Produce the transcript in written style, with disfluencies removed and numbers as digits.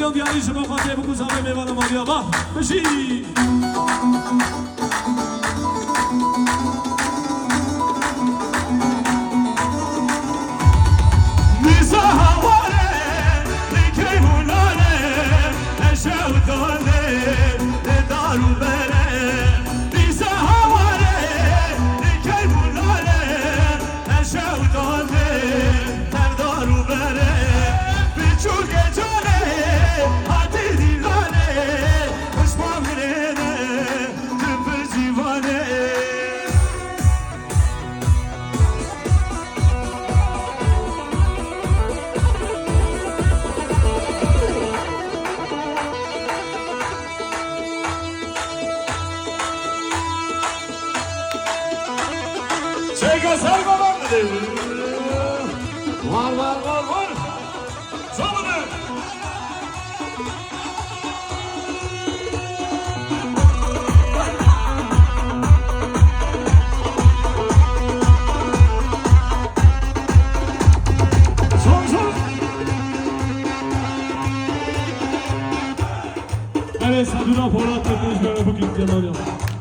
میلیون دیاری شما خاطر بکن زمه میوان مادیا با بشی نیزا هواره نیکی مونانه نشو دانه دارو بره نیزا هواره نیکی مونانه نشو دانه دارو بره بیچون گجانه حتی دیوانه خوشما میرینه دب جیوانه Çeka sarmadan dedi. Var var var var. Zamanı. Son son. Evet, Saduna Polat yapmış böyle bugün Cemal Yaman.